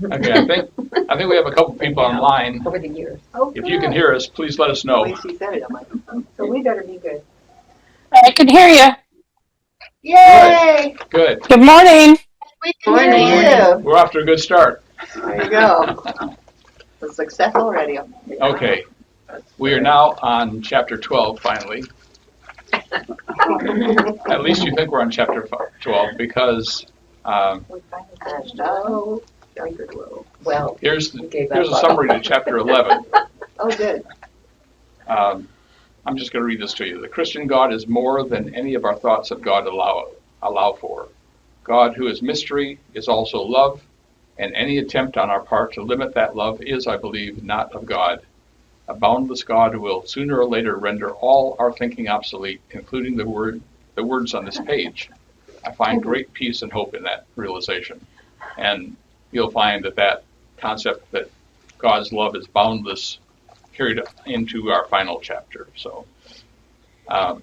Okay, I think we have a couple people online. Over the years. Oh, If you can hear us, please let us know. Lacey said it on my phone. So we better be good. I can hear you. Yay! Good. Good morning. We can hear you. We're off to a good start. There you go. A successful radio. Okay. We are now on chapter 12, finally. At least you think we're on chapter 12 because Well, here's a summary to chapter 11. oh, good. I'm just going to read this to you. The Christian God is more than any of our thoughts of God allow for. God, who is mystery, is also love, and any attempt on our part to limit that love is, I believe, not of God. A boundless God will sooner or later render all our thinking obsolete, including the words on this page. I find great peace and hope in that realization. And you'll find that concept that God's love is boundless carried into our final chapter. So, I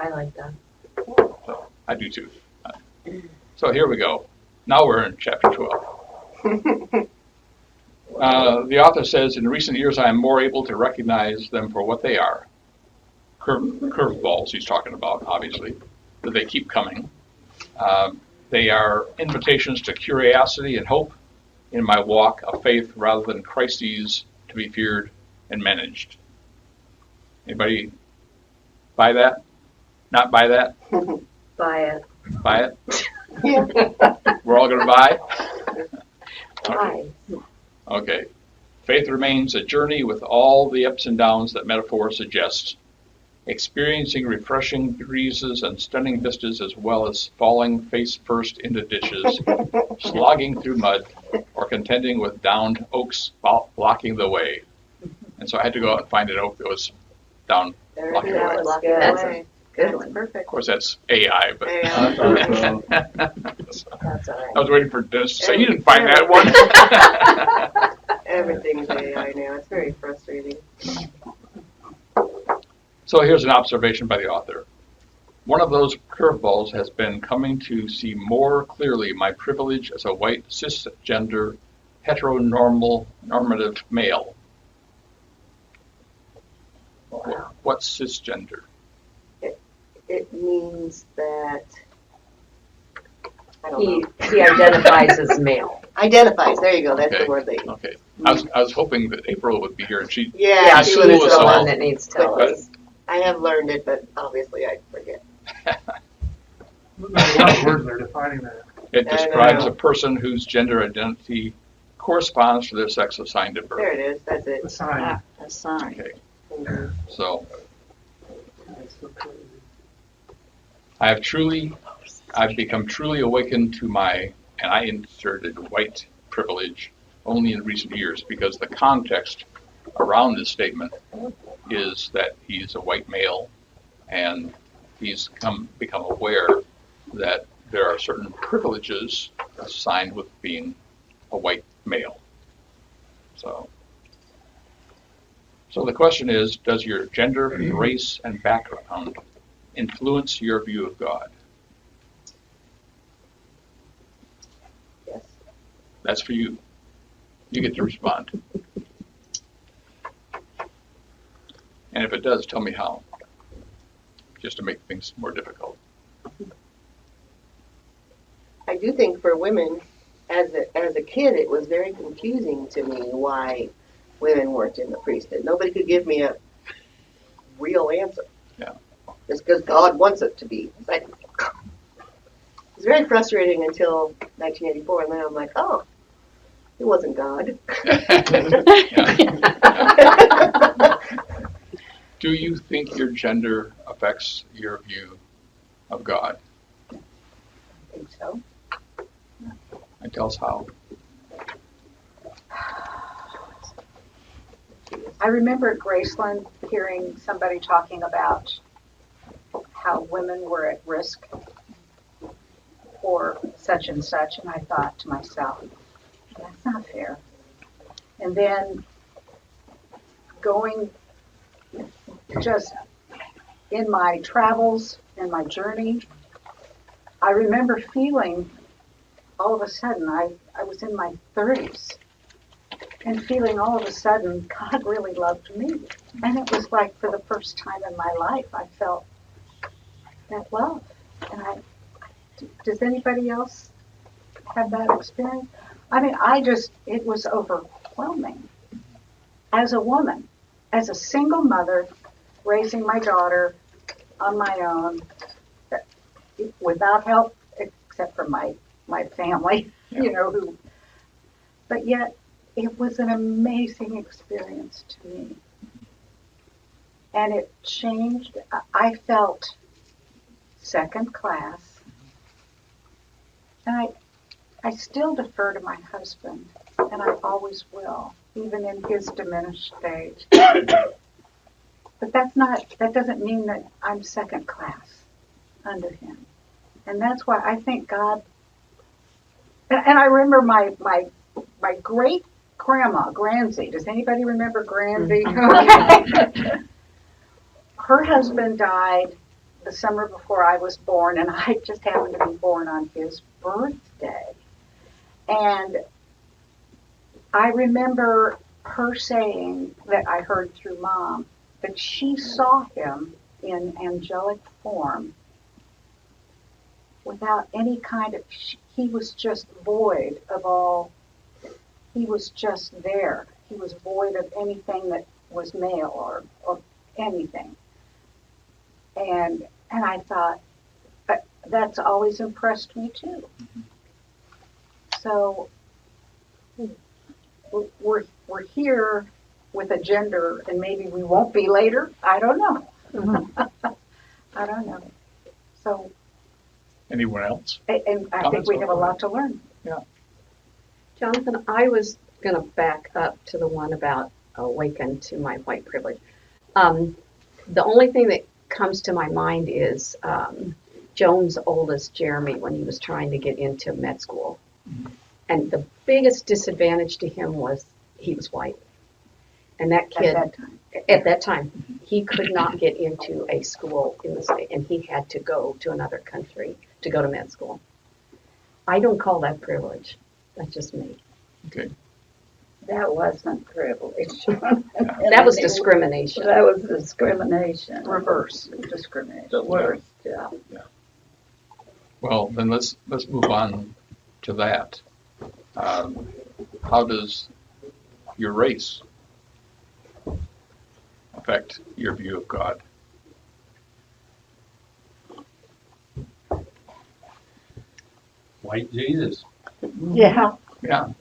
like that. So I do too. So here we go. Now we're in chapter 12. The author says, in recent years I am more able to recognize them for what they are. Curveballs he's talking about, obviously, that they keep coming. They are invitations to curiosity and hope in my walk of faith rather than crises to be feared and managed. Anybody buy that? Not buy that? Buy it. Buy it? Yeah. We're all going to buy? Buy. Okay. Faith remains a journey with all the ups and downs that metaphor suggests, experiencing refreshing breezes and stunning vistas as well as falling face first into ditches, slogging through mud, or contending with downed oaks blocking the way. And so I had to go out and find an oak that was down blocking the way. That's a good one. Perfect. Of course, that's AI, but That's all right. I was waiting for Dennis to say, you didn't find that one. Everything's AI now. It's very frustrating. So here's an observation by the author. One of those curveballs has been coming to see more clearly my privilege as a white, cisgender, heteronormative male. Wow. What's cisgender? It means that I don't He know. identifies as male. Identifies. There you go. That's Okay. the word they. Okay. I was hoping that April would be here and she Yeah, she she was was the the one one that needs to tell But- us. I have learned it, but obviously I forget. There's a lot of words there defining that. it I describes know. a person whose gender identity corresponds to their sex assigned at There birth. it is. That's it. The sign. A sign. Okay. Mhm. So That's so crazy. I've become truly awakened to and I inserted white privilege only in recent years because the context around this statement is that he's a white male and he's become aware that there are certain privileges assigned with being a white male. So the question is, does your gender, race, and background influence your view of God? Yes. That's for you. You get to respond. And if it does, tell me how. Just to make things more difficult. I do think for women, as a kid, it was very confusing to me why women weren't in the priesthood. Nobody could give me a real answer. Yeah. It's because God wants it to be. It's like, it's very frustrating until 1984, and then I'm like, oh, it wasn't God. Do you think your gender affects your view of God? I think so. And tell us how. I remember at Graceland hearing somebody talking about how women were at risk for such and such, and I thought to myself, that's not fair. And then going just in my travels and my journey, I remember feeling all of a sudden I was in my 30s and feeling all of a sudden God really loved me. And it was like for the first time in my life I felt that love. And does anybody else have that experience? I mean, it was overwhelming. As a woman, as a single mother, raising my daughter on my own, without help, except for my family, but yet it was an amazing experience to me. And it changed. I felt second class. And I still defer to my husband, and I always will, even in his diminished stage. But that doesn't mean that I'm second class under him. And that's why I think God, and I remember my great grandma, Granzy. Does anybody remember Granzy? Okay. Her husband died the summer before I was born, and I just happened to be born on his birthday. And I remember her saying that I heard through Mom that she saw him in angelic form without any kind of, he was just void of all, he was just there. He was void of anything that was male or anything. And I thought, that's always impressed me too. So we're here with a gender, and maybe we won't be later. I don't know. I don't know. So. Anyone else? And I think we have a lot to learn. Yeah. Jonathan, I was going to back up to the one about awaken to my white privilege. The only thing that comes to my mind is Joan's oldest, Jeremy, when he was trying to get into med school. Mm-hmm. And the biggest disadvantage to him was he was white. And that kid, at that time, he could not get into a school in the state, and he had to go to another country to go to med school. I don't call that privilege. That's just me. Okay. That wasn't privilege. That was discrimination. That was discrimination. Reverse discrimination. The worst, yeah. Well, then let's move on to that. How does your race affect your view of God? White Jesus. Yeah. Yeah.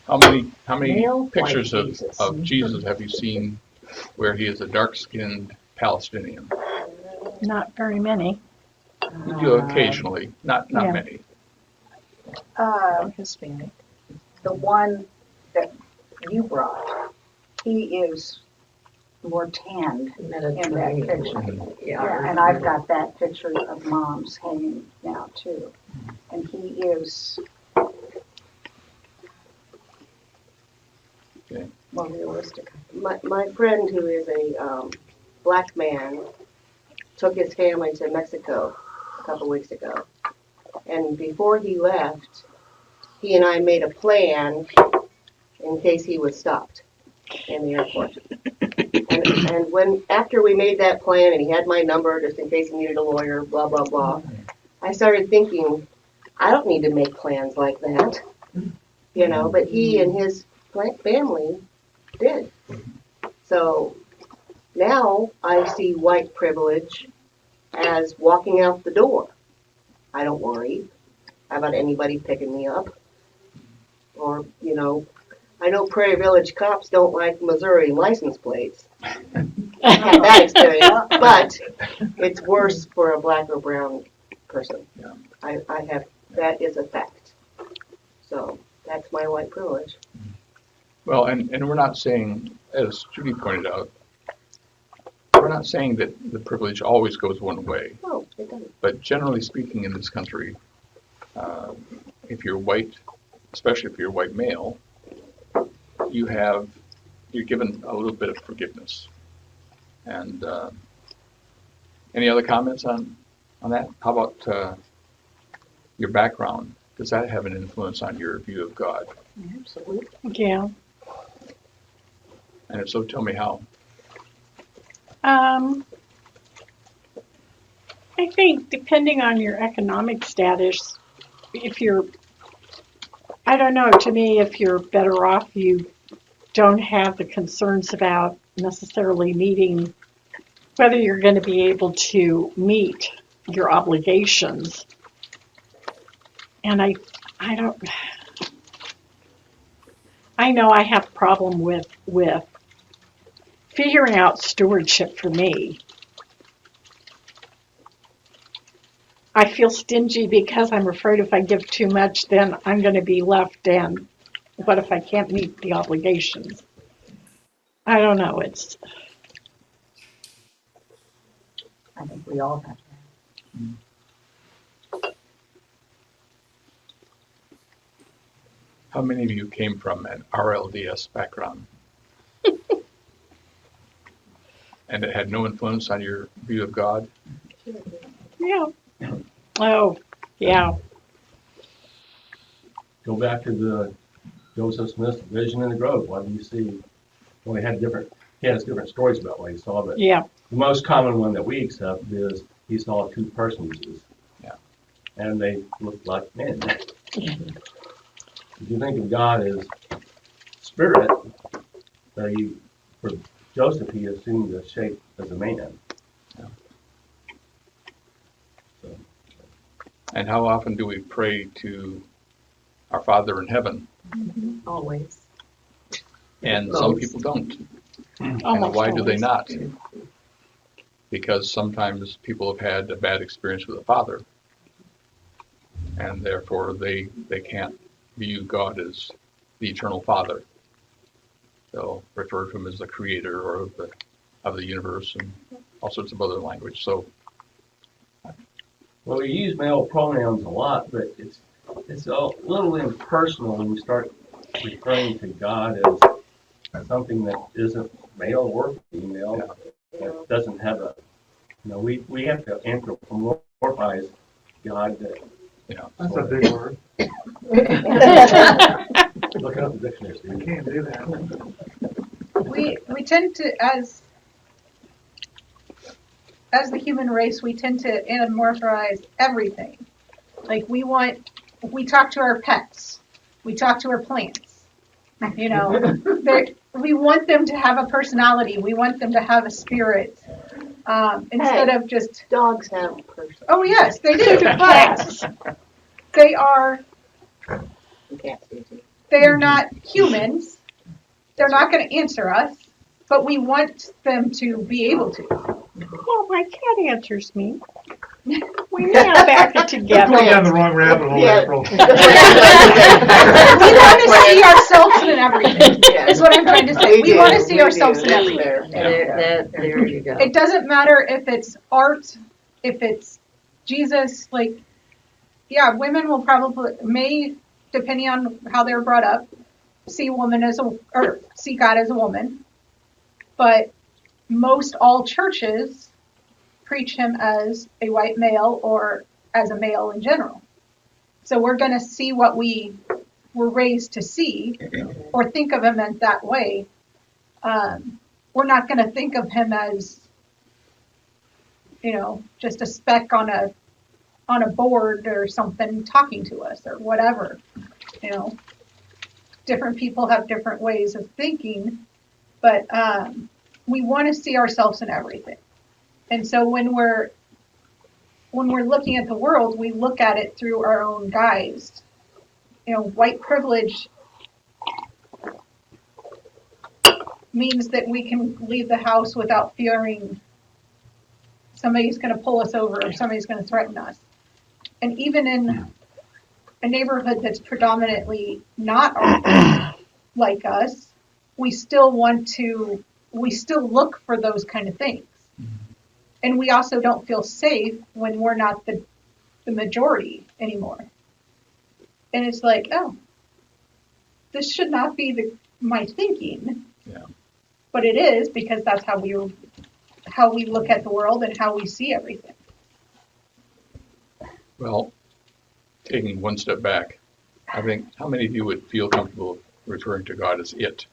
How many Male pictures white of Jesus have you seen where he is a dark-skinned Palestinian? Not very many. You do occasionally, not yeah. many. Hispanic. The one that you brought, he is more tanned in that picture. Yeah. And I've got that picture of Mom's hanging now too. And he is more realistic. My friend, who is a black man, took his family to Mexico a couple weeks ago. And before he left, he and I made a plan in case he was stopped in the airport. And after we made that plan, and he had my number just in case he needed a lawyer, blah, blah, blah, I started thinking, I don't need to make plans like that, but he and his family did. So now I see white privilege as walking out the door. I don't worry about anybody picking me up. Or, I know Prairie Village cops don't like Missouri license plates. I had that experience, but it's worse for a black or brown person. Yeah. That is a fact. So that's my white privilege. Well, and we're not saying, as Judy pointed out, we're not saying that the privilege always goes one way. No, it doesn't. But generally speaking in this country, if you're white, especially if you're a white male, you're given a little bit of forgiveness. And any other comments on that? How about your background Does that have an influence on your view of God? Absolutely. Yeah. And if so, tell me how. I think depending on your economic status, I don't know, to me, if you're better off, you don't have the concerns about necessarily meeting, whether you're going to be able to meet your obligations. And I know I have a problem with figuring out stewardship for me. I feel stingy because I'm afraid if I give too much, then I'm going to be left, and what if I can't meet the obligations? I don't know. I think we all have that. How many of you came from an RLDS background? And it had no influence on your view of God? Yeah. Oh, yeah. Go back to the Joseph Smith's vision in the grove. What do you see? Well, he had different stories about what he saw, but Yeah. the most common one that we accept is he saw two personages. Yeah. And they looked like men. If you think of God as spirit, for Joseph, he assumed the shape as a man. Yeah. So, And how often do we pray to our Father in heaven? Always. And some people don't. And Almost why do they always. not? Because sometimes people have had a bad experience with the Father, and therefore they can't view God as the eternal Father. They'll refer to him as the creator or of the universe and all sorts of other language. So well, we use male pronouns a lot, but it's a little impersonal when we start referring to God as something that isn't male or female. Yeah. That doesn't have we have to anthropomorphize God. That's a big word. Look up the dictionary. I can't do that. We tend to, as the human race, we tend to anamorphize everything. Like we talk to our pets, we talk to our plants. We want them to have a personality. We want them to have a spirit. Instead of just Dogs have person. oh yes, they do. But they are Cats do too. they are not humans. They're not going to answer us, but we want them to be able to. Oh, my cat answers me. We may have acted You're going down together. the wrong rabbit hole, Yeah. April. We want to see ourselves in everything. Is what I'm trying to say. We want to see ourselves in everything. There you go. It doesn't matter if it's art, if it's Jesus. Like, yeah, women will may, depending on how they're brought up, see see God as a woman. But most all churches preach him as a white male or as a male in general. So we're going to see what we were raised to see or think of him in that way. We're not going to think of him as, just a speck on a board or something talking to us or whatever. Different people have different ways of thinking, but we want to see ourselves in everything. And so when we're looking at the world, we look at it through our own guise. White privilege means that we can leave the house without fearing somebody's going to pull us over or somebody's going to threaten us. And even in a neighborhood that's predominantly not like us, we still look for those kind of things. And we also don't feel safe when we're not the majority anymore. And it's like, oh, this should not be my thinking. Yeah. But it is, because that's how we look at the world and how we see everything. Well, taking one step back, I think, how many of you would feel comfortable referring to God as it?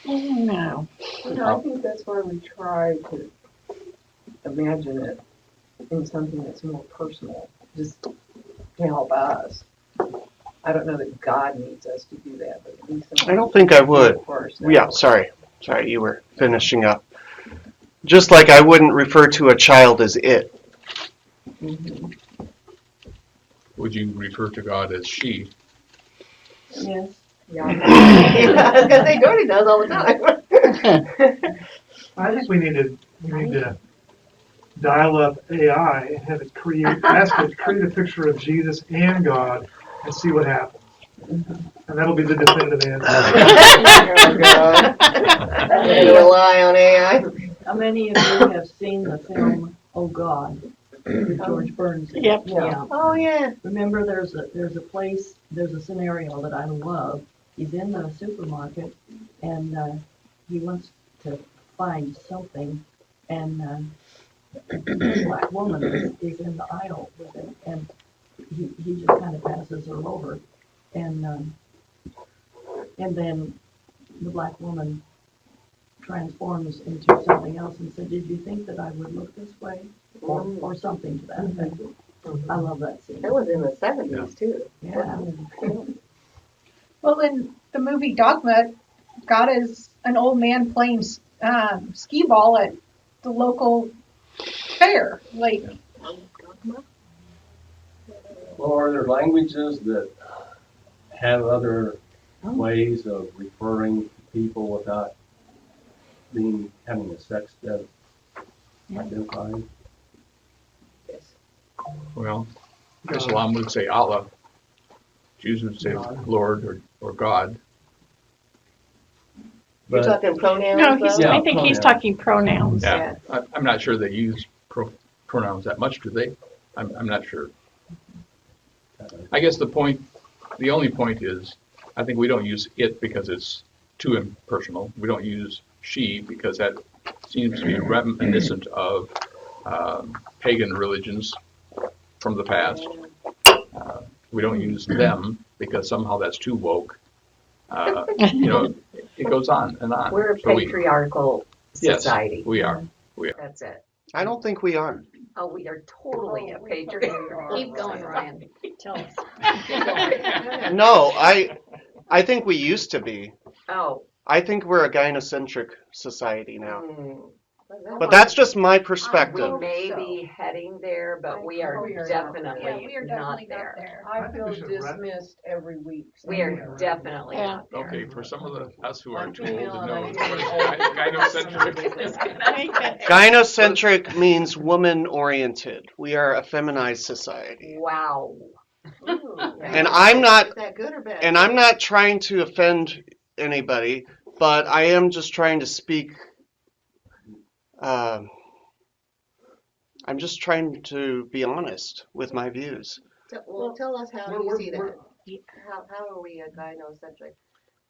No. I think that's why we try to imagine it in something that's more personal, just to help us. I don't know that God needs us to do that, but at least I don't think I would. First, Yeah, sorry, you were finishing up. Just like I wouldn't refer to a child as it. Mm-hmm. Would you refer to God as she? Yes. Yeah. I was gonna say Jordy does all the time. I think we need to dial up AI and have it ask it to create a picture of Jesus and God and see what happens. And that'll be the definitive answer. Oh, God. You rely on AI. How many of you have seen the film Oh God with George Burns? Yep. Yeah. Oh, yeah. Remember, there's a scenario that I love. He's in the supermarket and he wants to find something, and a black woman is in the aisle with him, and he just kind of passes her over, and then the black woman transforms into something else and said, "Did you think that I would look this way?" Or something to that effect. I love that scene. That was in the 70s, too. Yeah. Well, in the movie Dogma, God is an old man playing skee ball at the local fair. Like, Well, are there languages that have other ways of referring to people without having a sex identified? Yes. Well, Islam would say Allah. Jews would say Lord or God. You're But talking pronouns? No, though? I think he's talking pronouns. Yeah, I'm not sure they use pronouns that much, do they? I'm not sure. I guess the only point is, I think we don't use it because it's too impersonal. We don't use she because that seems to be reminiscent of pagan religions from the past. We don't use them because somehow that's too woke. It goes on and on. We're a So patriarchal society. Yes, we are. That's it. I don't think we are. Oh, we are totally a patriarchal. Keep going, Ryan. Tell us. No, I think we used to be. Oh, I think we're a gynocentric society now. Hmm. But that's just my we perspective. may be heading there, but we are We are definitely yeah, we are not definitely there. not there. I feel we should wrap- dismissed every week. We are definitely Yeah. not there. Okay, for some of us who are I'm too old female to and know, I'm it's getting gynocentric. Gynocentric means woman-oriented. We are a feminized society. Wow. And I'm not Is that good or bad? And I'm not trying to offend anybody, but I am just trying to speak. I'm just trying to be honest with my views. Well, tell us how you see that. we're- How are we a gynocentric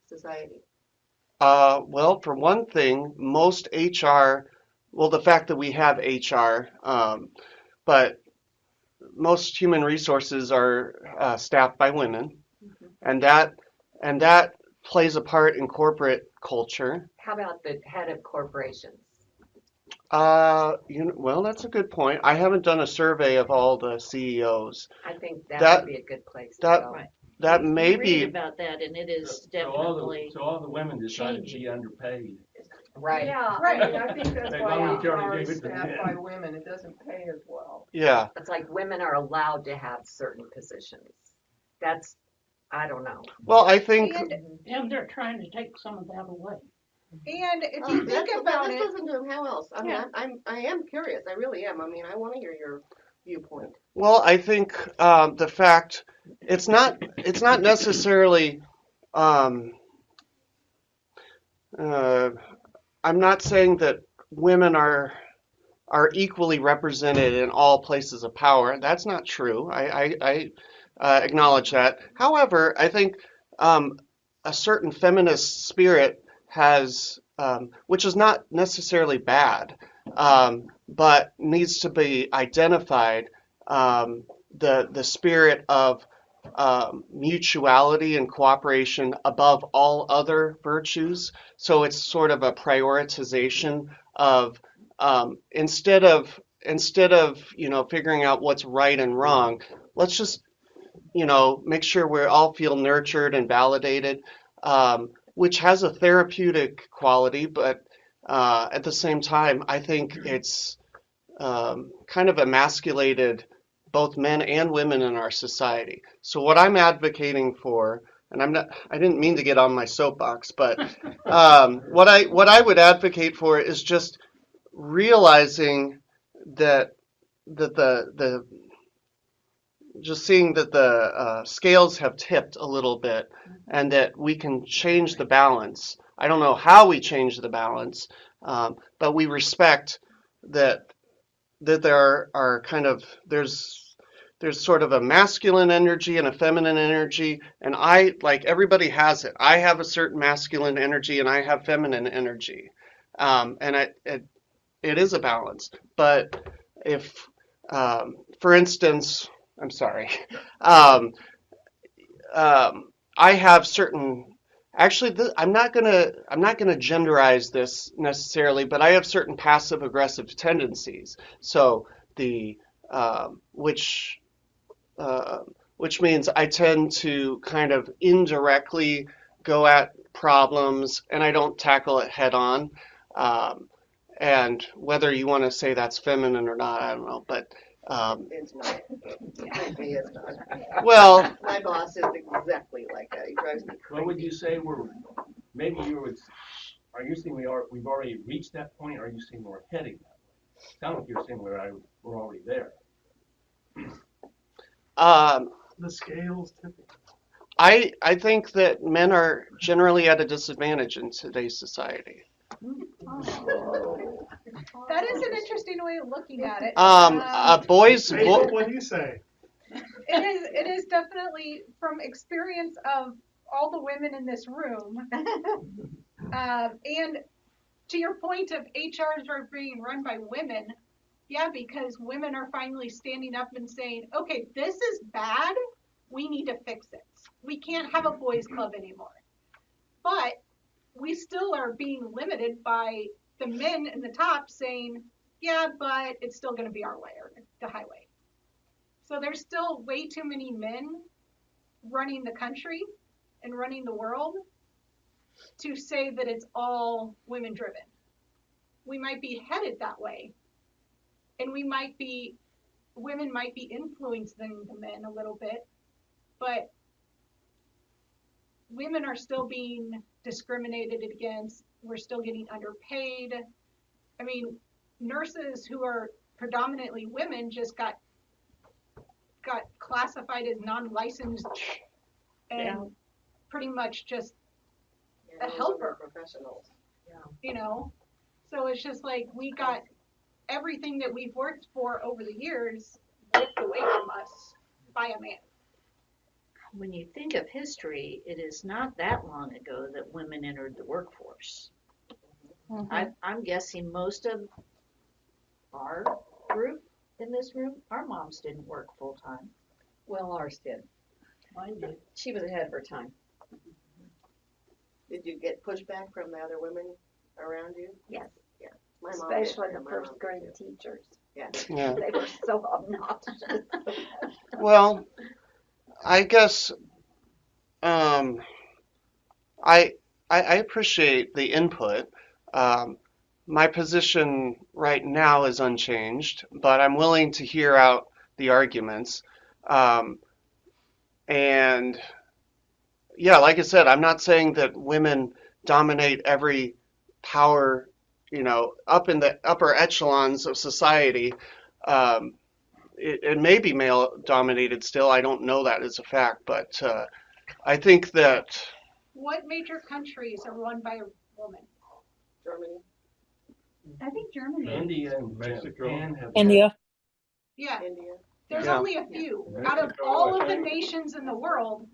society? Well, for one thing, most HR, well, the fact that we have HR, but most human resources are staffed by women, and that plays a part in corporate culture. How about the head of corporations? Well, that's a good point. I haven't done a survey of all the CEOs. I think that That- would be a good place to that- go. That We may read be, about that, and it is So definitely all the women decided to be underpaid. Right. Yeah, Right. I mean, I think that's They why voluntarily HR gave is it to staffed men. by women. It doesn't pay as well. yeah. It's like women are allowed to have certain positions. That's, I don't know. Well, I think, and they're trying to take some of that away. And if you think about let's it, listen to him. How else? I mean, Yeah. I am curious. I really am. I mean, I want to hear your viewpoint. well, I think the fact it's not necessarily. I'm not saying that women are equally represented in all places of power. That's not true. I acknowledge that. However, I think a certain feminist spirit has, which is not necessarily bad, but needs to be identified the spirit of mutuality and cooperation above all other virtues. So it's sort of a prioritization of instead of figuring out what's right and wrong, let's just make sure we all feel nurtured and validated, which has a therapeutic quality, but at the same time, I think it's kind of emasculated both men and women in our society. So what I'm advocating for, and I didn't mean to get on my soapbox, but what I would advocate for is just realizing that just seeing that the scales have tipped a little bit, and that we can change the balance. I don't know how we change the balance, but we respect that there are kind of there's sort of a masculine energy and a feminine energy, and everybody has it. I have a certain masculine energy and I have feminine energy, and it is a balance. But if, for instance, I'm sorry, I have certain. Actually, I'm not gonna genderize this necessarily, but I have certain passive aggressive tendencies. So which means I tend to kind of indirectly go at problems and I don't tackle it head on. And whether you want to say that's feminine or not, I don't know, but It's not. It's not. well, My boss is exactly like that. He drives me crazy. What would you say are you saying we've already reached that point, or are you saying we're heading that way? Sounds like you're saying we're already there. The scales tipping. I think that men are generally at a disadvantage in today's society. That is an interesting way of looking at it. Boys. What do you say? It is definitely from experience of all the women in this room, and to your point of HRs are being run by women. Yeah, because women are finally standing up and saying, okay, this is bad. We need to fix it. We can't have a boys club anymore. But we still are being limited by the men in the top saying, yeah, but it's still going to be our way or the highway. So there's still way too many men running the country and running the world to say that it's all women driven. We might be headed that way. And women might be influencing the men a little bit, but women are still being discriminated against. We're still getting underpaid. I mean, nurses who are predominantly women just got classified as non-licensed and pretty much just a helper. Professionals. So it's just like we got everything that we've worked for over the years ripped away from us by a man. When you think of history, it is not that long ago that women entered the workforce. Mm-hmm. I'm guessing most of our group in this room, our moms didn't work full time. Well, ours did. Mine did. She was ahead of her time. Did you get pushback from the other women around you? Yes, Yeah. My mom did, especially the and my first mom grade did too. teachers. Yeah. Yeah. They were so obnoxious. Well, I guess I appreciate the input. My position right now is unchanged, but I'm willing to hear out the arguments. And yeah, like I said, I'm not saying that women dominate every power, up in the upper echelons of society. It may be male dominated still. I don't know that as a fact, but I think that What major countries are run by a woman? Germany. I think Germany. India and Mexico. Japan have India. Yeah, India. there's Yeah. only a few. Yeah. Out of Mexico, all I of the think. nations in the world,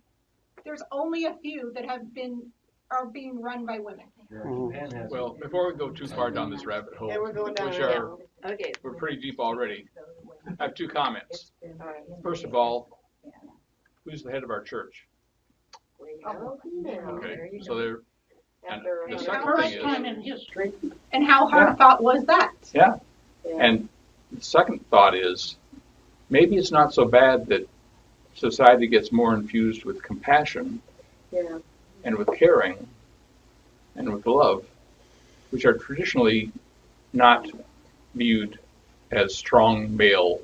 there's only a few that are being run by women. Japan has. Well, before we go too far down this rabbit hole, Yeah, we're going down which right are now. Okay. we're pretty deep already. I have two comments. First of all, who's the head of our church? Okay, so there. And the second thing First time is, in history. And how hard fought was that? yeah. And the second thought is, maybe it's not so bad that society gets more infused with compassion Yeah. and with caring and with love, which are traditionally not viewed as strong male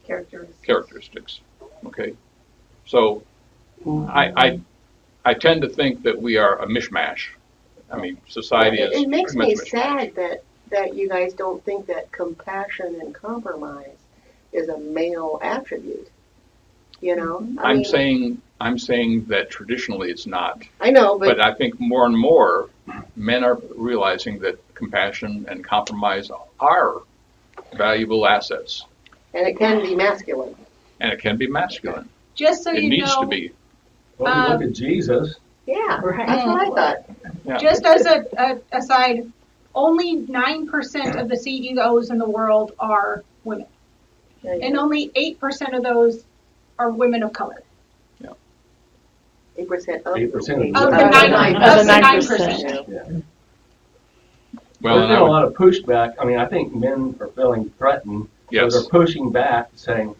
characteristics. Okay, so I tend to think that we are a mishmash. I mean, society is. It makes pretty me much mishmash. sad that you guys don't think that compassion and compromise is a male attribute. You know, I'm saying that traditionally it's not. I know, But I think more and more men are realizing that compassion and compromise are valuable assets, and it can be masculine. and it can be masculine. Just so It you needs know, to be. Well, if you look at Jesus, Yeah, that's what I thought. Yeah. just as a aside, only 9% of the CEOs in the world are women, and only 8% of those are women of color. 8% of 8% Of the of nine, the of the 9%. 9%. yeah. Well, There's and been I a would- lot of pushback. I mean, I think men are feeling threatened. Yes. So they're pushing back, saying,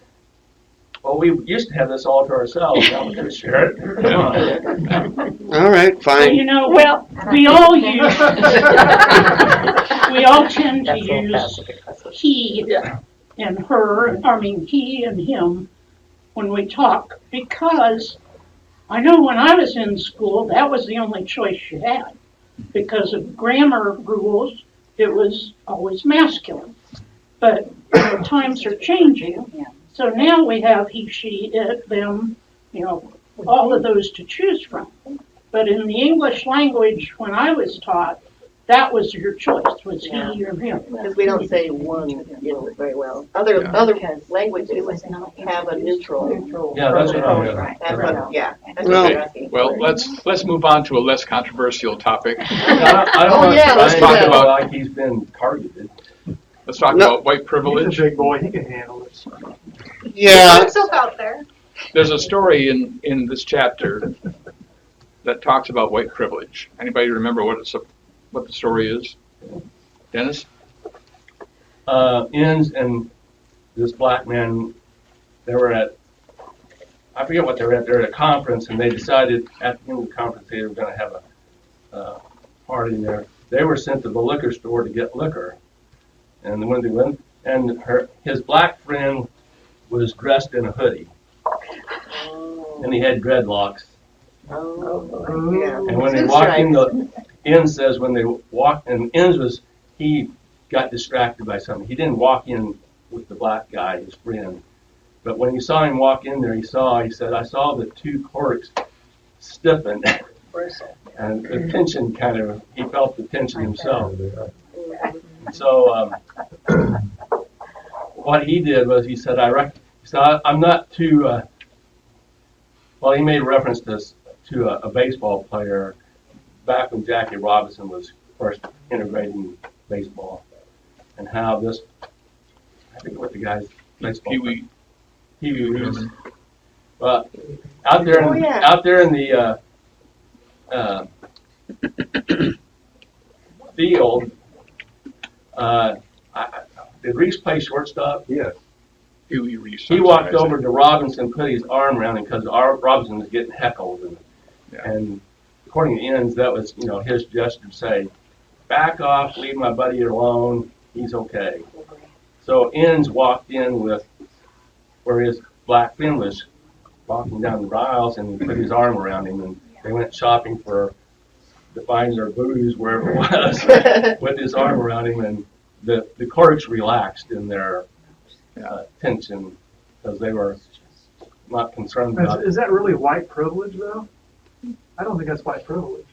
well, we used to have this all to ourselves. Now we're going to share it. Come on. All right, You fine. know, Well, we all use, we all tend to use he and her, I mean, he and him when we talk, because I know when I was in school, that was the only choice you had. Because of grammar rules, it was always masculine. But you know, times are changing. So now we have he, she, it, them, you know, all of those to choose from. But in the English language, when I was taught, that was your choice, was he or him. Because we don't say one, you know, very well. Other languages have a neutral. Yeah, that's what I'm doing. That's what, yeah. That's Well- what you're asking. Well, let's move on to a less controversial topic. I don't Oh, want yeah, let's Brian talk to feel about- like he's been targeted. Let's talk No. about white He's a privilege. big boy, he can handle it. Yeah, Put yourself out there. There's a story in this chapter that talks about white privilege. Anybody remember what the story is? Dennis? Enns and this black man, they were at, I forget what they were at. They were at a conference, and they decided at the end of the conference they were going to have a party there. They were sent to the liquor store to get liquor, and when they went, and his black friend was dressed in a hoodie, and he had dreadlocks. Oh, yeah. And when they Two walked in, stripes. Enns says when they walked, and he got distracted by something. He didn't walk in with the black guy, his friend. But when he saw him walk in there, he said, I saw the two clerks stiffen. And the tension he felt the tension himself. So what he did was he said, I'm not too, well, he made reference to a baseball player back when Jackie Robinson was first integrating baseball, and how this, I think what the guy's baseball Pee-wee. Reese. Well, out there in the field, did Reese play shortstop? Yes. Pee-wee Reese. He walked over to Robinson, put his arm around him because Robinson was getting heckled, and according to Enns, that was his gesture to say, "Back off, leave my buddy alone. He's okay." So Enns walked in with where his black friend was walking down the aisles, and he put his arm around him, and they went shopping to find their booze wherever it was with his arm around him, and the clerks relaxed in their tension because they were not concerned about Is that really white privilege, though? I don't think that's white privilege.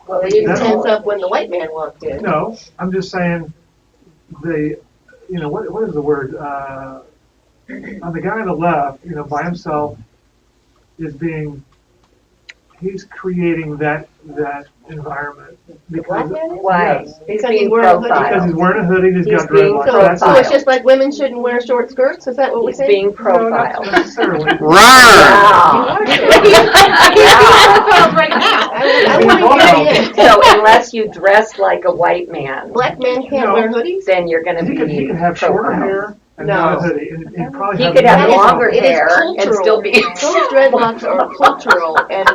Well, they didn't tense up when the white man walked in. No, I'm just saying what is the word? On the guy on the left, by himself is being he's creating that environment The black because man is? Why? yes, He's Because he's being wearing a hoodie. because he's profiled. wearing a hoodie and he's He's got being dreadlocks. So, That's so it. it's just like women shouldn't wear short skirts? Is that what we're He's saying? being No, not profiled. necessarily. Run! Wow. He's being profiled right now. I want to get in. So unless you dress like a white man, Black men can't No. wear hoodies? then you're going to He be could have shorter profiled. hair and No. not a hoodie, and he'd probably He have could have That is- longer it is hair and cultural. still be. Those dreadlocks are cultural, and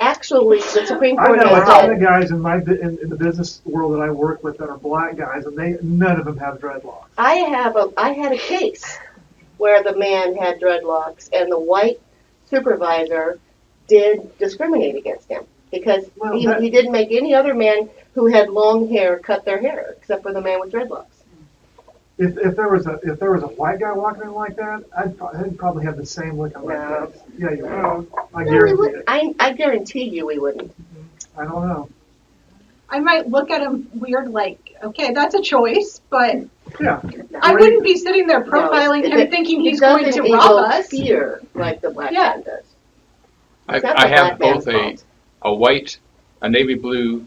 actually, the Supreme I Court know a has ton of said, guys in the business world that I work with that are black guys, and none of them have dreadlocks. I had a case where the man had dreadlocks, and the white supervisor did discriminate against him because Well, he didn't make any other man who had long hair cut their hair, except for the man with dreadlocks. If there was a white guy walking in like that, I'd probably have the same look on my No. face. Yeah, you would. I No, we guarantee wouldn't. it. I guarantee you we wouldn't. I don't know. I might look at him weird, like, okay, that's a choice, but Yeah. I wouldn't be sitting there profiling him thinking he's going to rob us. Fear like the black Yeah. man does. I, It's not I the have black both man's fault. a white, a navy blue,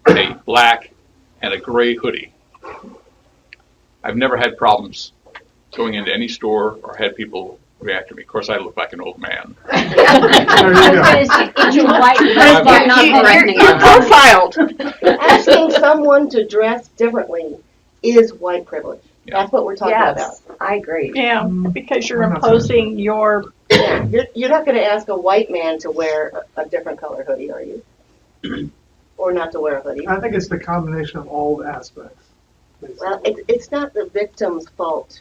a black, and a gray hoodie. I've never had problems going into any store or had people react to me. Of course, I look like an old man. There you go. It's your white I'm- dress, not threatening. You're profiled. Asking someone to dress differently is white privilege. Yeah. That's what we're talking about. Yes, I agree. Yeah, because you're I'm not imposing your, Yeah, you're not going to ask a white man to wear a different color hoodie, are you? Or not to wear a hoodie. I think it's the combination of all the aspects. Well, it's not the victim's fault.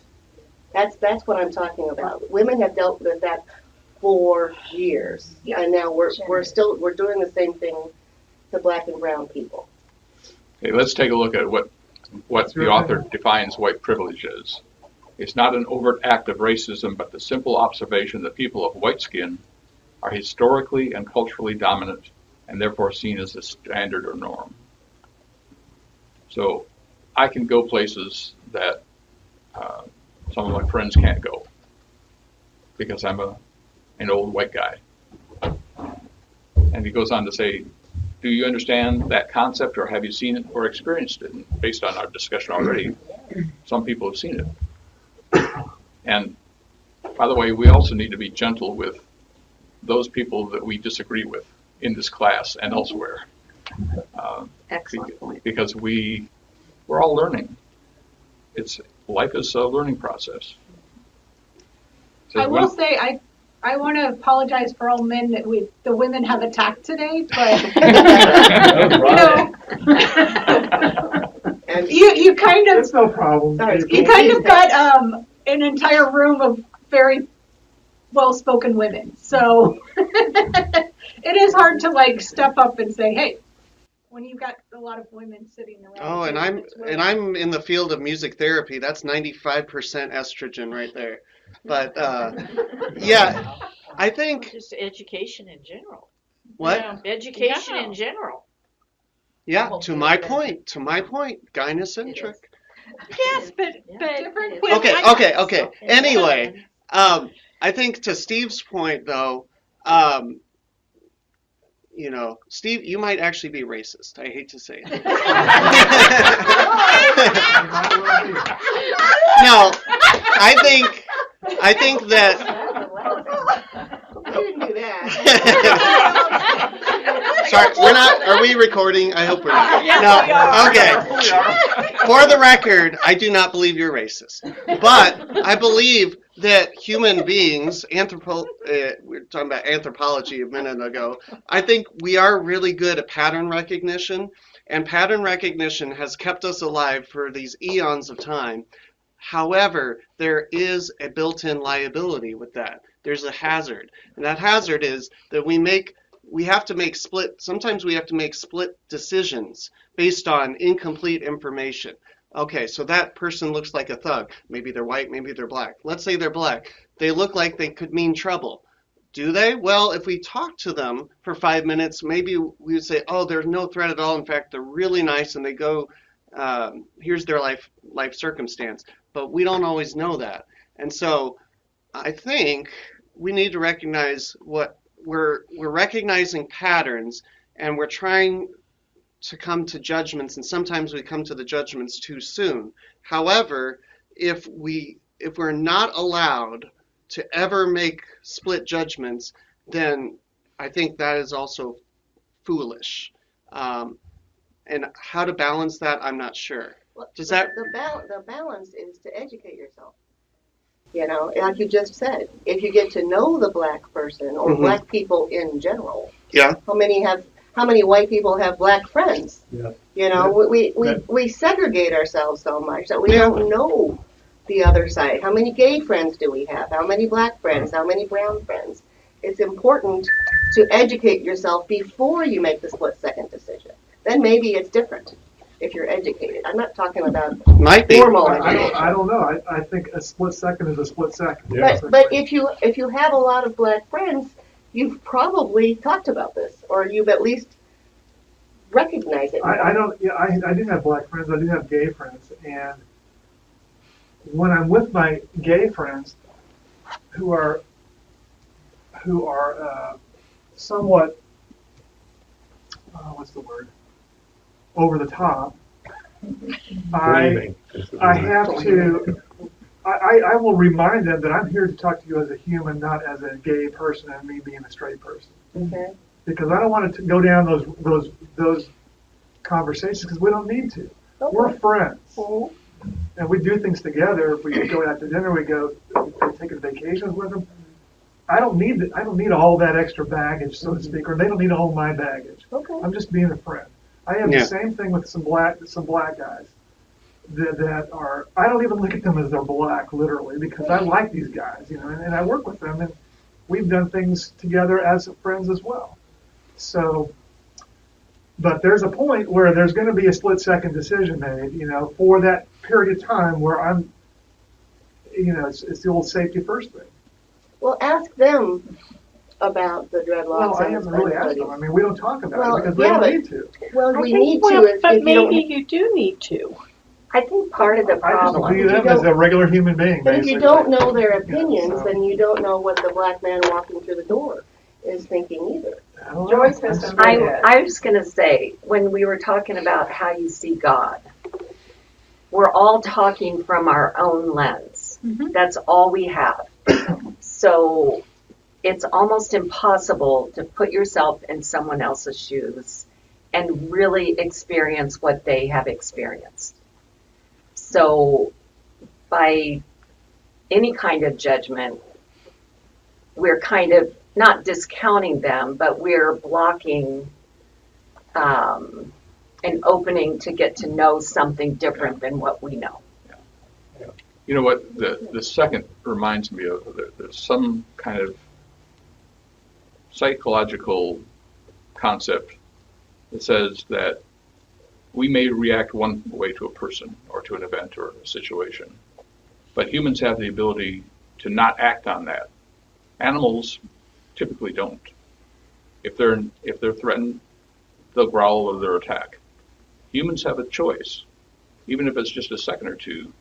That's what I'm talking about. Women have dealt with that for years, Yeah. and now we're doing the same thing to black and brown people. Okay, let's take a look at what the author defines white privilege as. It's not an overt act of racism, but the simple observation that people of white skin are historically and culturally dominant and therefore seen as the standard or norm. So I can go places that some of my friends can't go because I'm an old white guy. And he goes on to say, do you understand that concept, or have you seen it or experienced it? And based on our discussion already, some people have seen it. And by the way, we also need to be gentle with those people that we disagree with in this class and elsewhere. Excellent point. Because we're all learning. Life is a learning process. So I will say, I want to apologize for all men that the women have attacked today, but you kind of It's no problem. you kind of got an entire room of very well-spoken women, so it is hard to step up and say, hey, when you've got a lot of women sitting around. Oh, and I'm in the field of music therapy. That's 95% estrogen right there. But yeah, I think Just education in general. what? Yeah. Education in general. Yeah, to my point, gynocentric. yes, but Different Okay. Anyway, I think to Steve's point though, Steve, you might actually be racist. I hate to say it. No, I think that. I didn't do that. Sorry, we're not. Are we recording? I hope we're not. Yes, No. we are. Okay. For the record, I do not believe you're racist, but I believe that human beings, we were talking about anthropology a minute ago. I think we are really good at pattern recognition, and pattern recognition has kept us alive for these eons of time. However, there is a built-in liability with that. There's a hazard, and that hazard is that sometimes we have to make split decisions based on incomplete information. Okay, so that person looks like a thug. Maybe they're white, maybe they're black. Let's say they're black. They look like they could mean trouble. Do they? Well, if we talk to them for 5 minutes, maybe we would say, oh, there's no threat at all. In fact, they're really nice, and they go, here's their life circumstance. But we don't always know that. And so I think we need to recognize what we're recognizing patterns, and we're trying to come to judgments, and sometimes we come to the judgments too soon. However, if we're not allowed to ever make split judgments, then I think that is also foolish. And how to balance that, I'm not sure. Does that? The balance is to educate yourself. You know, like you just said, if you get to know the black person or black people in general, how many white people have black friends? Yeah. You know, we segregate ourselves so much that we don't know the other side. How many gay friends do we have? How many black friends? How many brown friends? It's important to educate yourself before you make the split-second decision. Then maybe it's different if you're educated. I'm not talking about formal education. I don't know. I think a split second is a split second. Yeah. But if you have a lot of black friends, you've probably talked about this, or you've at least recognized it. I don't. Yeah, I do have black friends. I do have gay friends, and when I'm with my gay friends, who are somewhat what's the word? Over the top. I have to. I will remind them that I'm here to talk to you as a human, not as a gay person and me being a straight person. Okay. Because I don't want to go down those conversations because we don't need to. Okay. We're friends, and we do things together. If we go out to dinner, we take vacations with them. I don't need all that extra baggage, so to speak, or they don't need all my baggage. Okay. I'm just being a friend. I have the same thing with some black guys that are. I don't even look at them as they're black, literally, because I like these guys, you know, and I work with them, and we've done things together as friends as well. So, but there's a point where there's going to be a split-second decision made, you know, for that period of time where I'm, you know, it's the old safety first thing. Well, ask them about the dreadlocks. Well, I haven't really asked them. I mean, we don't talk about it because we don't need to. Well, we need to. But maybe you do need to. I think part of the problem. I just view them as a regular human being. But if you don't know their opinions, then you don't know what the black man walking through the door is thinking either. Joyce has some. I was going to say, when we were talking about how you see God, we're all talking from our own lens. Mm-hmm. That's all we have. So it's almost impossible to put yourself in someone else's shoes and really experience what they have experienced. So by any kind of judgment, we're kind of not discounting them, but we're blocking an opening to get to know something different than what we know. You know what, the second reminds me of, there's some kind of psychological concept that says that we may react one way to a person or to an event or a situation, but humans have the ability to not act on that. Animals typically don't. If they're threatened, they'll growl or they'll attack. Humans have a choice, even if it's just a second or two,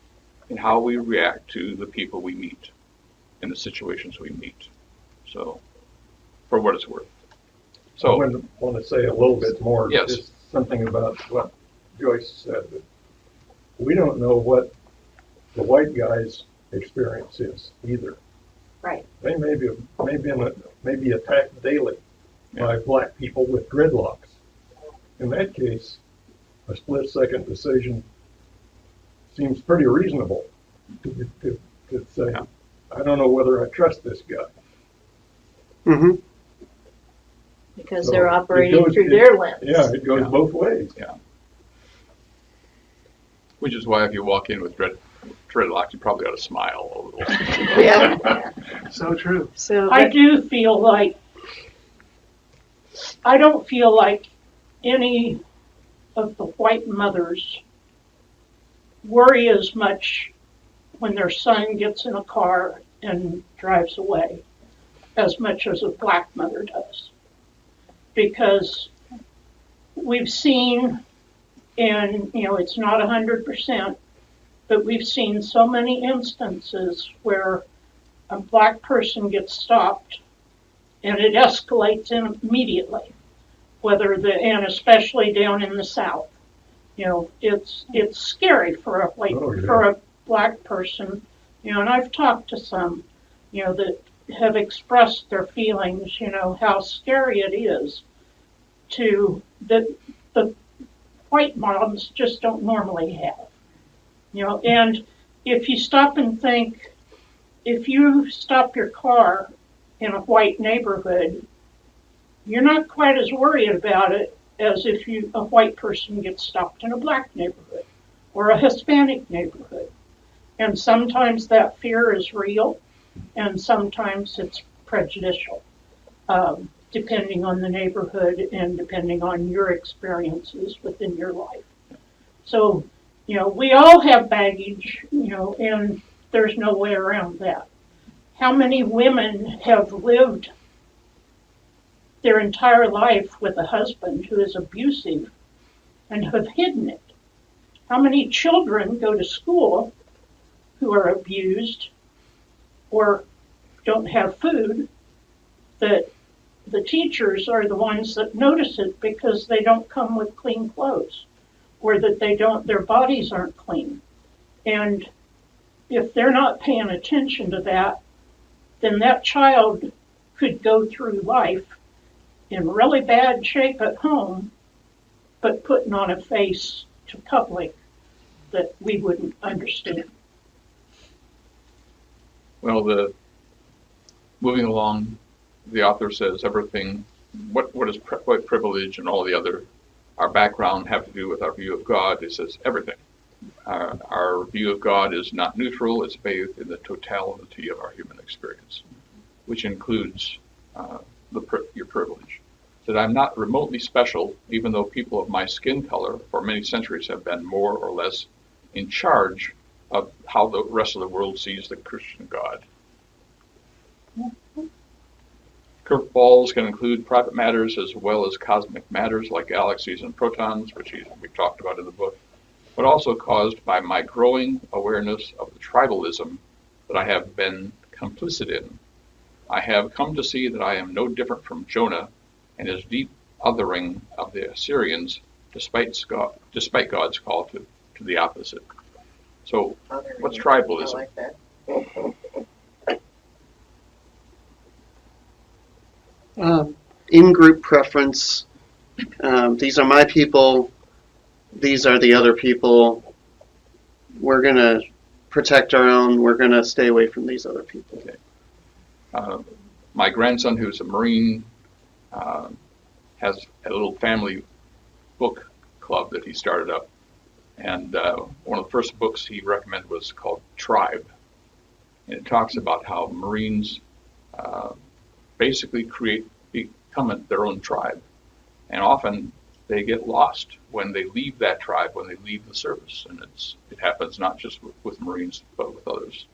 in how we react to the people we meet and the situations we meet. So, for what it's worth. So, I want to say a little bit more. Yes. Just something about what Joyce said. That we don't know what the white guy's experience is either. Right. They may be attacked daily by black people with dreadlocks. In that case, a split-second decision seems pretty reasonable to say, I don't know whether I trust this guy. Mm-hmm. Because they're operating through their lens. Yeah, it goes both ways. Yeah. Which is why if you walk in with dreadlocks, you probably ought to smile a little. Yeah. So true. So I do feel like, I don't feel like any of the white mothers worry as much when their son gets in a car and drives away as much as a black mother does. Because we've seen, and it's not 100%, but we've seen so many instances where a black person gets stopped and it escalates immediately, and especially down in the South. It's scary for for a black person, and I've talked to some, that have expressed their feelings, how scary it is that the white moms just don't normally have, and if you stop and think, if you stop your car in a white neighborhood, you're not quite as worried about it as if a white person gets stopped in a black neighborhood or a Hispanic neighborhood. And sometimes that fear is real, and sometimes it's prejudicial, depending on the neighborhood and depending on your experiences within your life. So, we all have baggage, and there's no way around that. How many women have lived their entire life with a husband who is abusive and have hidden it? How many children go to school who are abused or don't have food, that the teachers are the ones that notice it because they don't come with clean clothes, or that their bodies aren't clean. And if they're not paying attention to that, then that child could go through life in really bad shape at home, but putting on a face to public that we wouldn't understand. Well, moving along, the author says everything, what is white privilege and all the other, our background have to do with our view of God. It says everything. Our view of God is not neutral, it's bathed in the totality of our human experience, which includes your privilege. That I'm not remotely special, even though people of my skin color for many centuries have been more or less in charge of how the rest of the world sees the Christian God. Curveballs can include private matters as well as cosmic matters like galaxies and protons, which we've talked about in the book, but also caused by my growing awareness of the tribalism that I have been complicit in. I have come to see that I am no different from Jonah and his deep othering of the Assyrians, despite God's call to the opposite. So, what's tribalism? I like that. In-group preference. These are my people. These are the other people. We're going to protect our own. We're going to stay away from these other people. Okay. My grandson, who's a Marine, has a little family book club that he started up. And one of the first books he recommended was called Tribe. And it talks about how Marines basically become their own tribe. And often they get lost when they leave that tribe, when they leave the service. And it happens not just with Marines, but with others.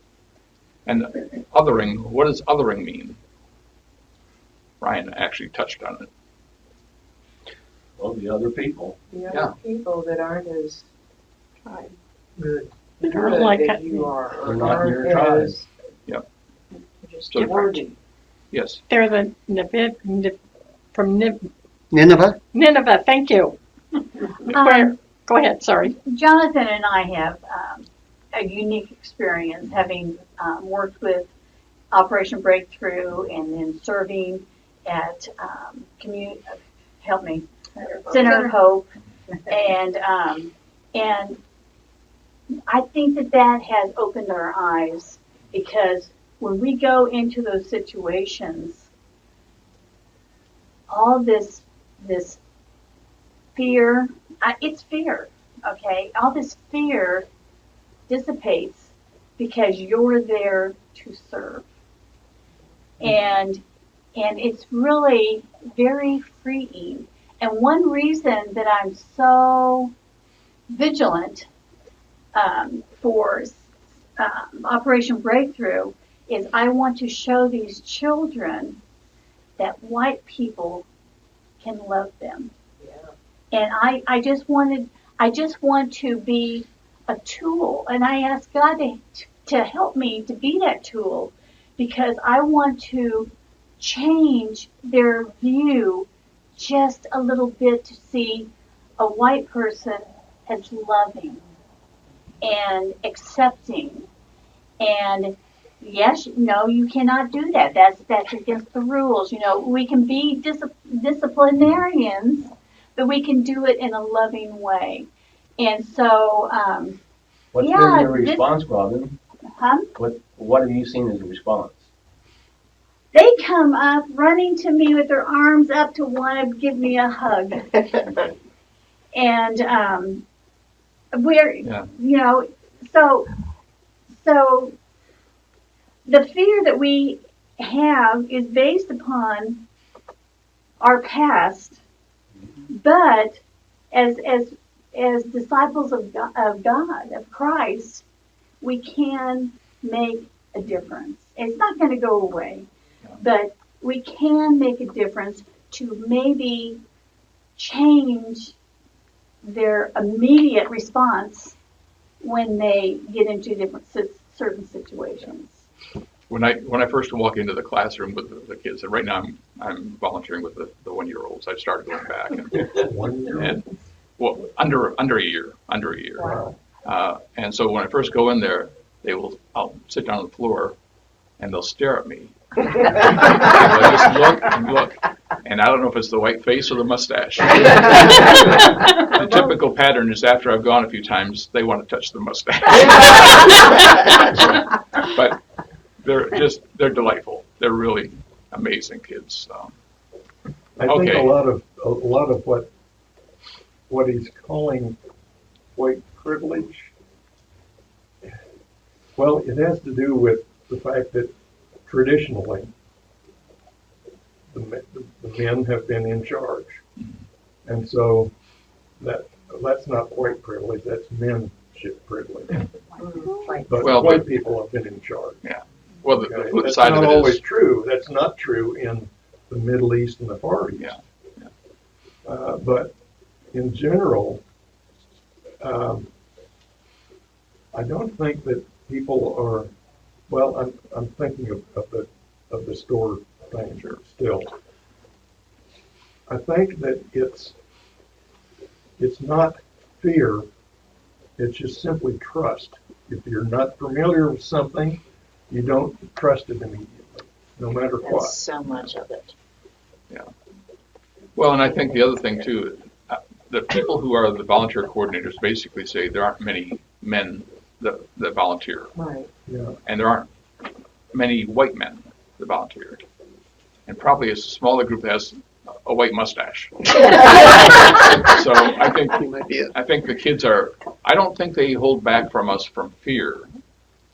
And othering, what does othering mean? Ryan actually touched on it. Well, the other people. The other people that aren't as Good. good Like as you are, They're or not in your aren't tribe. as Yep. just So- worthy. Yes. They're the from Nineveh? Thank you. Go ahead, sorry. Jonathan and I have a unique experience having worked with Operation Breakthrough and then serving at Center of Hope, and I think that has opened our eyes, because when we go into those situations, all this fear, it's fear, okay? All this fear dissipates because you're there to serve. And it's really very freeing. And one reason that I'm so vigilant for Operation Breakthrough is I want to show these children that white people can love them. Yeah. And I just want to be a tool, and I ask God to help me to be that tool, because I want to change their view just a little bit to see a white person as loving and accepting. And yes, no, you cannot do that. That's against the rules. You know, we can be disciplinarians, but we can do it in a loving way. And so, What's yeah, been your response, Robin? Huh? What have you seen as a response? They come up running to me with their arms up to want to give me a hug. And we're, you know, so the fear that we have is based upon our past, but as disciples of God, of Christ, we can make a difference. It's not going to go away, but we can make a difference to maybe change their immediate response when they get into different certain situations. When I first walk into the classroom with the kids, and right now I'm volunteering with the 1-year-olds. I've started going back, and well, under a year. Wow. And so when I first go in there, I'll sit down on the floor, and they'll stare at me. They'll just look and look, and I don't know if it's the white face or the mustache. The typical pattern is after I've gone a few times, they want to touch the mustache. But they're delightful. They're really amazing kids. I think a lot of what he's calling white privilege, well, it has to do with the fact that traditionally the men have been in charge, and so that's not white privilege, that's menship privilege. But white people have been in charge. Yeah. Well, the flip that's side not of it always is true. That's not true in the Middle East and the Far East. Yeah. But in general, I don't think that people are. Well, I'm thinking of the store thing still. I think that it's not fear. It's just simply trust. If you're not familiar with something, you don't trust it immediately, no matter what. That's so much of it. Yeah. Well, and I think the other thing too, the people who are the volunteer coordinators basically say there aren't many men that volunteer. Right. Yeah. And there aren't many white men that volunteer. And probably a smaller group that has a white mustache. So I think the kids I don't think they hold back from us from fear.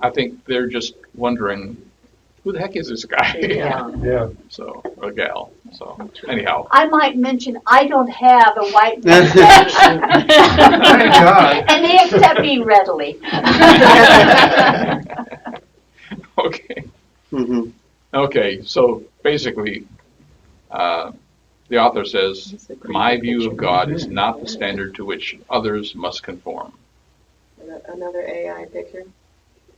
I think they're just wondering, who the heck is this guy? Yeah. So, or gal. So, anyhow. I might mention I don't have a white mustache. Thank God. And they accept me readily. Okay. Mm-hmm. Okay, so basically, the author says, my view of God is not the standard to which others must conform. Another AI picture.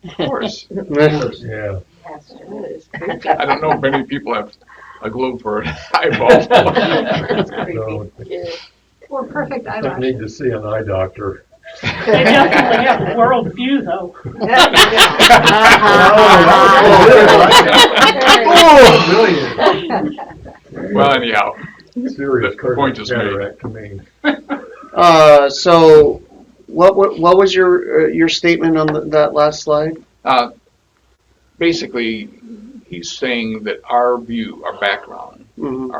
Of course. Yeah. I don't know if many people have a globe for an eyeball. No, Or perfect I eyelashes. need to see an eye doctor. They definitely have a world view, though. Well, anyhow, Serious the point is made. cataract to me. So, what was your statement on that last slide? Basically, he's saying that our view, our background, Mm-hmm.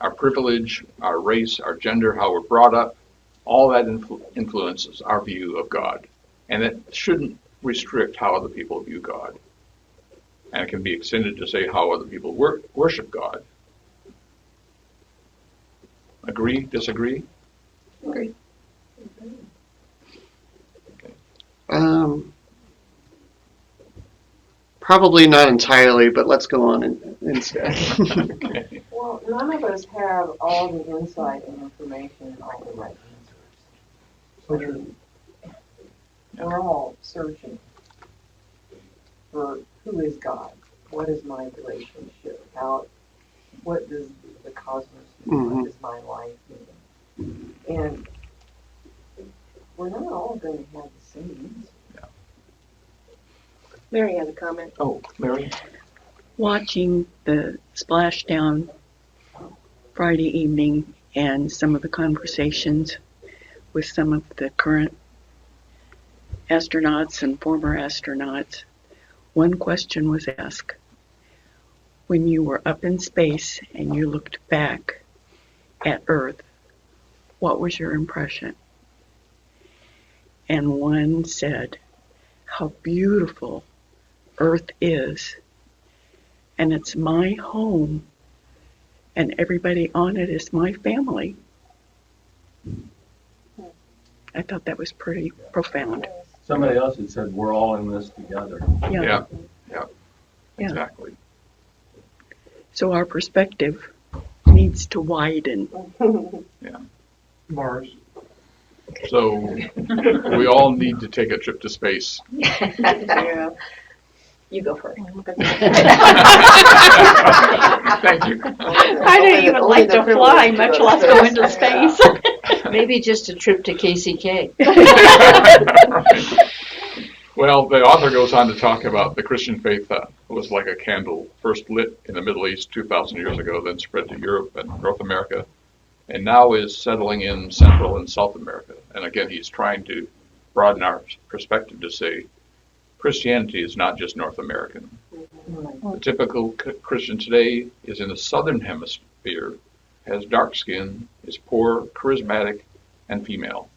our privilege, our race, our gender, how we're brought up, all that influences our view of God. And it shouldn't restrict how other people view God. And it can be extended to say how other people worship God. Agree? Disagree? Agree. Probably not entirely, but let's go on instead. Okay. Well, none of us have all the insight and information and all the right answers. I mean, we're all searching for who is God. what is my relationship? What does the cosmos mean? What does my life mean? And we're not all going to have the same answer. Mary has a comment. Oh, Mary? Watching the splashdown Friday evening and some of the conversations with some of the current astronauts and former astronauts, one question was asked. When you were up in space and you looked back at Earth, what was your impression? And one said, how beautiful Earth is, and it's my home, and everybody on it is my family. I thought that was pretty profound. Somebody else had said, we're all in this together. Yeah. Exactly. So our perspective needs to widen. Yeah. Mars. So we all need to take a trip to space. Yeah. You go first. Thank you. I don't even like to fly, much less go into space. Maybe just a trip to KCK. Well, the author goes on to talk about the Christian faith was like a candle, first lit in the Middle East 2,000 years ago, then spread to Europe and North America, and now is settling in Central and South America. And again, he's trying to broaden our perspective to say Christianity is not just North American. The typical Christian today is in the Southern Hemisphere, has dark skin, is poor, charismatic, and female.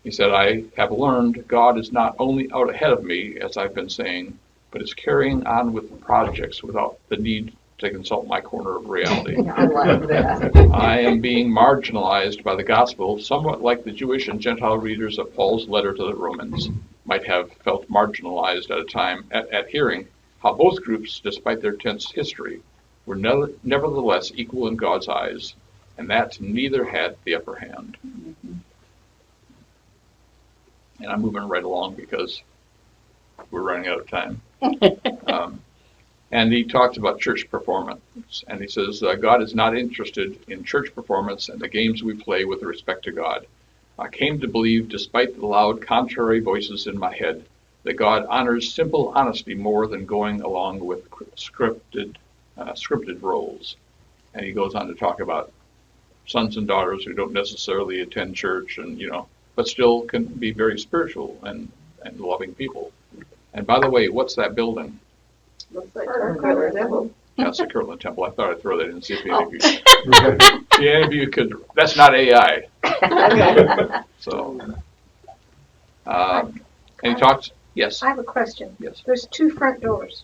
He said, I have learned God is not only out ahead of me, as I've been saying, but is carrying on with projects without the need to consult my corner of reality. I love that. I am being marginalized by the gospel, somewhat like the Jewish and Gentile readers of Paul's letter to the Romans might have felt marginalized at a time at hearing how both groups, despite their tense history, were nevertheless equal in God's eyes, and that neither had the upper hand. And I'm moving right along because we're running out of time. And he talks about church performance. And he says, God is not interested in church performance and the games we play with respect to God. I came to believe, despite the loud contrary voices in my head, that God honors simple honesty more than going along with scripted roles. And he goes on to talk about sons and daughters who don't necessarily attend church and, but still can be very spiritual and loving people. And by the way, what's that building? Looks like Kirtland Temple. That's the Kirtland Temple. I thought I'd throw that in and see if any of you could. That's not AI. So, and he talks. Yes. I have a question. Yes. There's two front doors.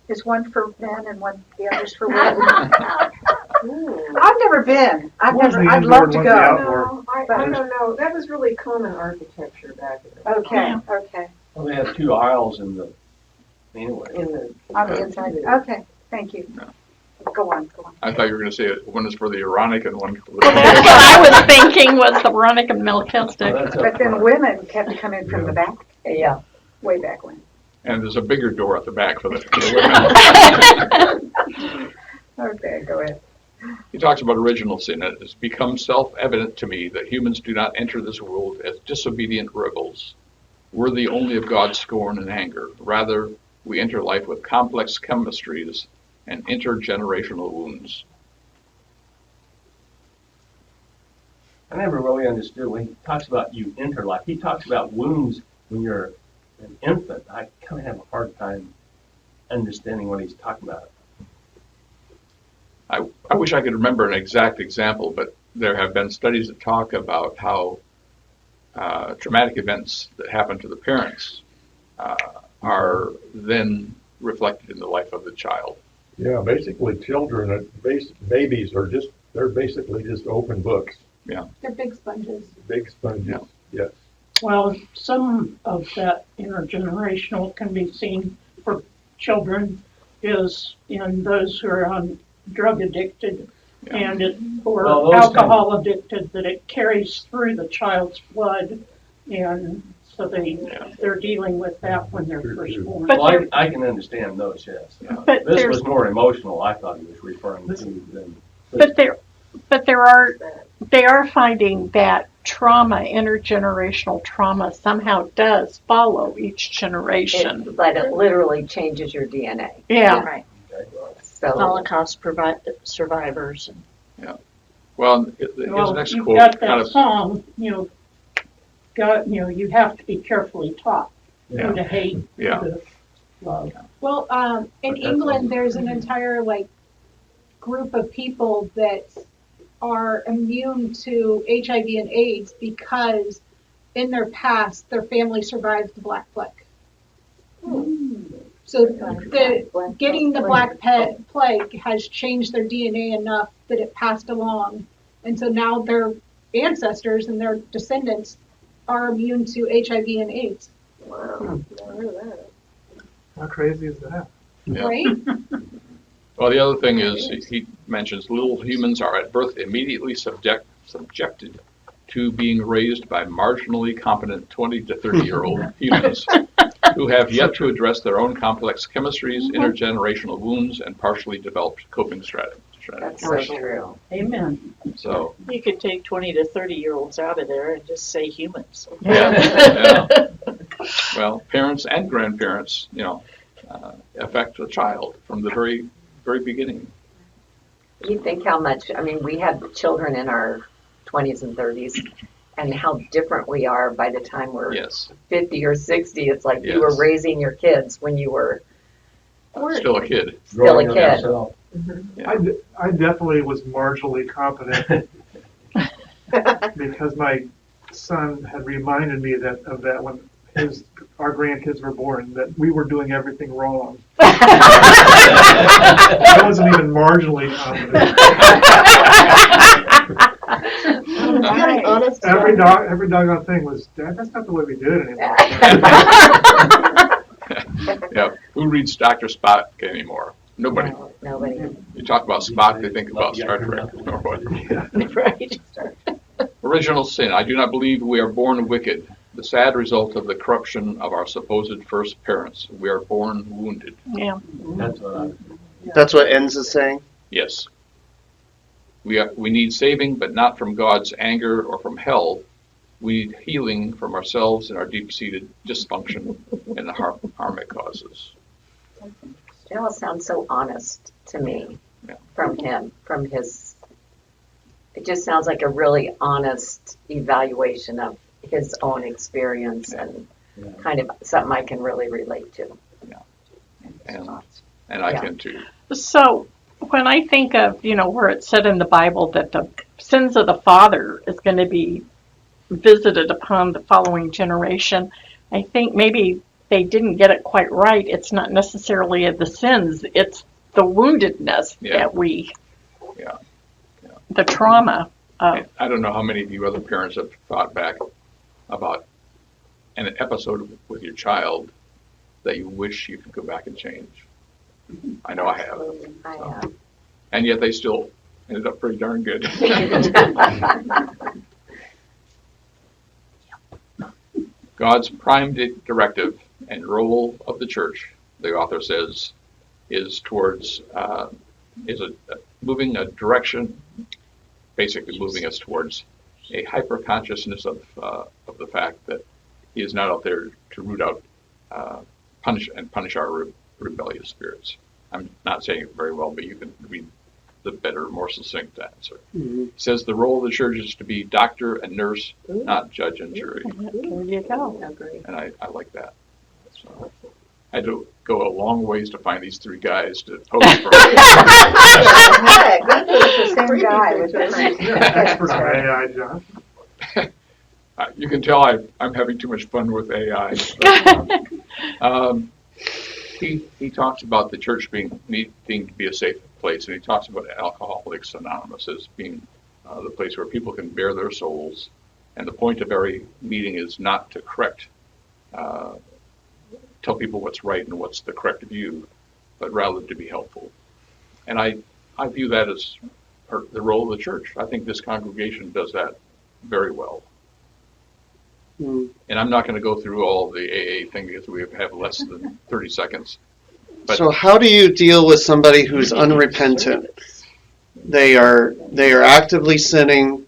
Is one for men and the other's for women? I've never been. I'd love to go. No, I don't know. That was really common architecture back in the Okay. Well, they have two aisles in the, anyway. On the inside. Okay, thank you. No. Go on. I thought you were going to say one is for the Aaronic and one for the. Well, that's what I was thinking was the Aaronic and Melchizedek. But then women had to come in from the back. Yeah. Way back when. And there's a bigger door at the back for the women. Okay, go ahead. He talks about original sin. It has become self-evident to me that humans do not enter this world as disobedient rebels, worthy only of God's scorn and anger. Rather, we enter life with complex chemistries and intergenerational wounds. I never really understood when he talks about you enter life. He talks about wounds when you're an infant. I kind of have a hard time understanding what he's talking about. I wish I could remember an exact example, but there have been studies that talk about how traumatic events that happen to the parents are then reflected in the life of the child. Yeah, basically children, babies are they're basically just open books. Yeah. They're big sponges. Big sponges, yes. Well, some of that intergenerational can be seen for children is in those who are drug addicted or alcohol addicted, that it carries through the child's blood, and So they're dealing with that when they're first born. Well, I can understand those, yes. But This was more emotional, I thought he was referring to than. But they are finding that trauma, intergenerational trauma, somehow does follow each generation. But it literally changes your DNA. Yeah. Right. So Holocaust survivors. Yeah. Well, his next you've quote got kind that of. song, you have to be carefully taught Yeah. who to hate, Yeah. who to love. Well, in England, there's an entire group of people that are immune to HIV and AIDS because in their past, their family survived the Black Plague. So getting the Black Plague has changed their DNA enough that it passed along. And so now their ancestors and their descendants are immune to HIV and AIDS. Wow. Never heard of that. How crazy is that? Yeah. Right? Well, the other thing is he mentions little humans are at birth immediately subjected to being raised by marginally competent 20 to 30-year-old humans who have yet to address their own complex chemistries, intergenerational wounds, and partially developed coping strategies. that's so true. Amen. So You could take 20 to 30-year-olds out of there and just say humans. yeah. Well, parents and grandparents, affect a child from the very beginning. You think how much, we have children in our 20s and 30s, and how different we are by the time we're 50 or 60. It's like you were raising your kids when you were still a kid. Still a kid. Yeah. I definitely was marginally competent because my son had reminded me of that when our grandkids were born, that we were doing everything wrong. I wasn't even marginally competent. Every doggone thing was, Dad, that's not the way we do it anymore. Yeah. Who reads Dr. Spock anymore? Nobody. No, nobody. You talk about Spock, they think about Star Trek or what. Right. Original sin. I do not believe we are born wicked, the sad result of the corruption of our supposed first parents. We are born wounded. Yeah. That's what Enns is saying? Yes. We need saving, but not from God's anger or from hell. We need healing from ourselves and our deep-seated dysfunction and the harm it causes. It all sounds so honest to me from him, it just sounds like a really honest evaluation of his own experience and kind of something I can really relate to. Yeah. And I can too. So when I think of, where it said in the Bible that the sins of the father is going to be visited upon the following generation, I think maybe they didn't get it quite right. It's not necessarily the sins, it's the woundedness that the trauma. I don't know how many of you other parents have thought back about an episode with your child that you wish you could go back and change. I know I have. I have. And yet they still ended up pretty darn good. God's prime directive and role of the church, the author says, is towards moving a direction, basically moving us towards a hyper consciousness of the fact that He is not out there to root out, punish our rebellious spirits. I'm not saying it very well, but you can read the better, more succinct answer. Mm-hmm. It says the role of the church is to be doctor and nurse, not judge and jury. There you go. And I like that. So I had to go a long ways to find these three guys to post for. It's the same guy with this. Expert on AI, John. You can tell I'm having too much fun with AI. But, he talks about the church needing to be a safe place, and he talks about Alcoholics Anonymous as being the place where people can bare their souls. And the point of every meeting is not to tell people what's right and what's the correct view, but rather to be helpful. And I view that as the role of the church. I think this congregation does that very well. Mm. And I'm not going to go through all the AA thing because we have less than 30 seconds. But So how do you deal with somebody who's unrepentant? They are actively sinning,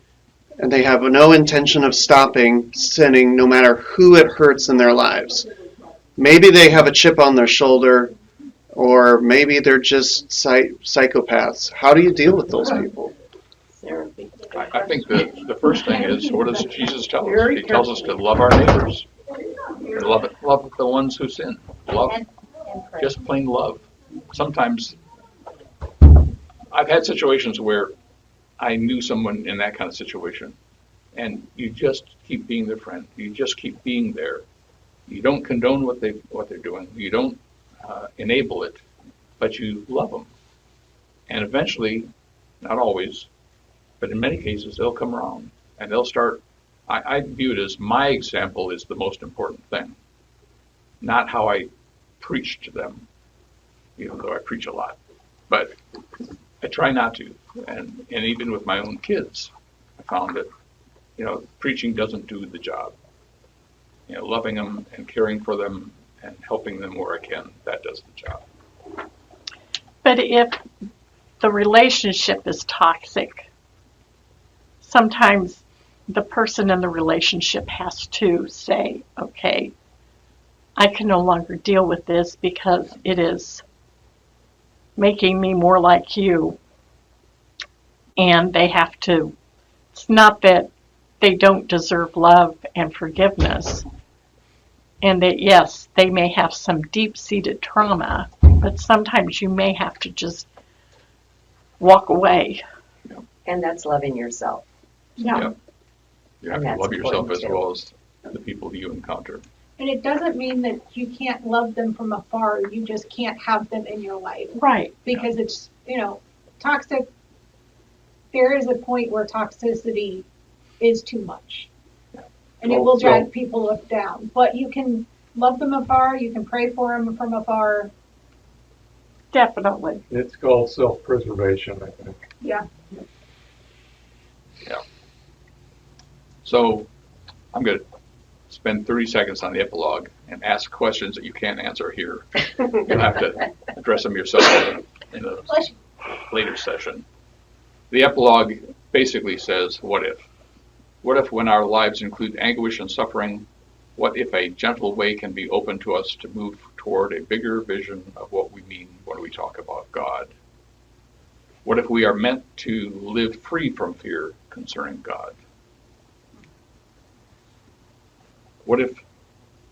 and they have no intention of stopping sinning, no matter who it hurts in their lives. Maybe they have a chip on their shoulder, or maybe they're just psychopaths. How do you deal with those people? I think the first thing is, what does Jesus tell us? He tells us to love our neighbors. And love the ones who sin. Love, just plain love. Sometimes I've had situations where I knew someone in that kind of situation, and you just keep being their friend. You just keep being there. You don't condone what they're doing. You don't enable it, but you love them. And eventually, not always, but in many cases, they'll come around and they'll start. I view it as my example is the most important thing, not how I preach to them, even though I preach a lot. But I try not to. And even with my own kids, I found that, preaching doesn't do the job. Loving them and caring for them and helping them where I can, that does the job. But if the relationship is toxic, sometimes the person in the relationship has to say, okay, I can no longer deal with this because it is making me more like you. And they have to, it's not that they don't deserve love and forgiveness. And that, yes, they may have some deep-seated trauma, but sometimes you may have to just walk away. And that's loving yourself. Yeah. You have to love yourself as well as the people you encounter. And it doesn't mean that you can't love them from afar. You just can't have them in your life. Right. Because it's, toxic. There is a point where toxicity is too much. And it will drag people down. But you can love them afar. You can pray for them from afar. Definitely. It's called self-preservation, I think. Yeah. Yeah. So I'm going to spend 30 seconds on the epilogue and ask questions that you can't answer here. You'll have to address them yourself in a later session. The epilogue basically says, what if? What if when our lives include anguish and suffering, what if a gentle way can be opened to us to move toward a bigger vision of what we mean when we talk about God? What if we are meant to live free from fear concerning God? What if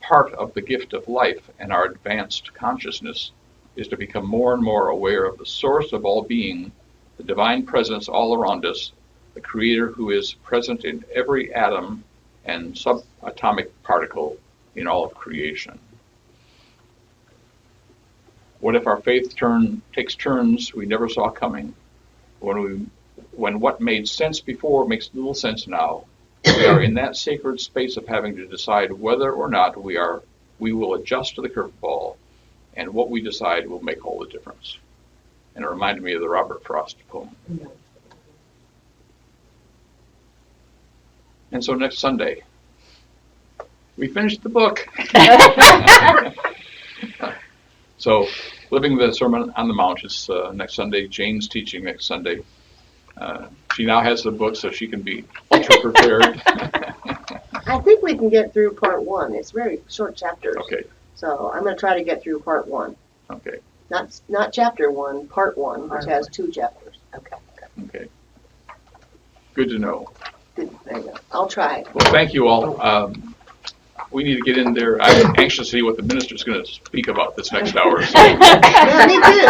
part of the gift of life and our advanced consciousness is to become more and more aware of the source of all being, the divine presence all around us, the Creator who is present in every atom and subatomic particle in all of creation? What if our faith takes turns we never saw coming? When what made sense before makes little sense now, we are in that sacred space of having to decide whether or not we will adjust to the curveball, and what we decide will make all the difference. And it reminded me of the Robert Frost poem. And so next Sunday, we finished the book. So, Living the Sermon on the Mount is next Sunday. Jane's teaching next Sunday. She now has the book, so she can be ultra prepared. I think we can get through part one. It's very short chapters. Okay. So I'm going to try to get through part one. Okay. Not chapter one, part one, which has 2 chapters. Okay. Good to know. Good. There you go. I'll try. Well, thank you all. We need to get in there. I'm anxious to see what the minister's going to speak about this next hour. So. Yeah, me too.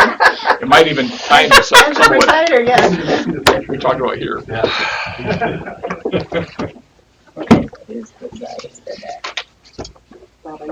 It might even time us up somewhat. Yes. We talked about here. Yeah.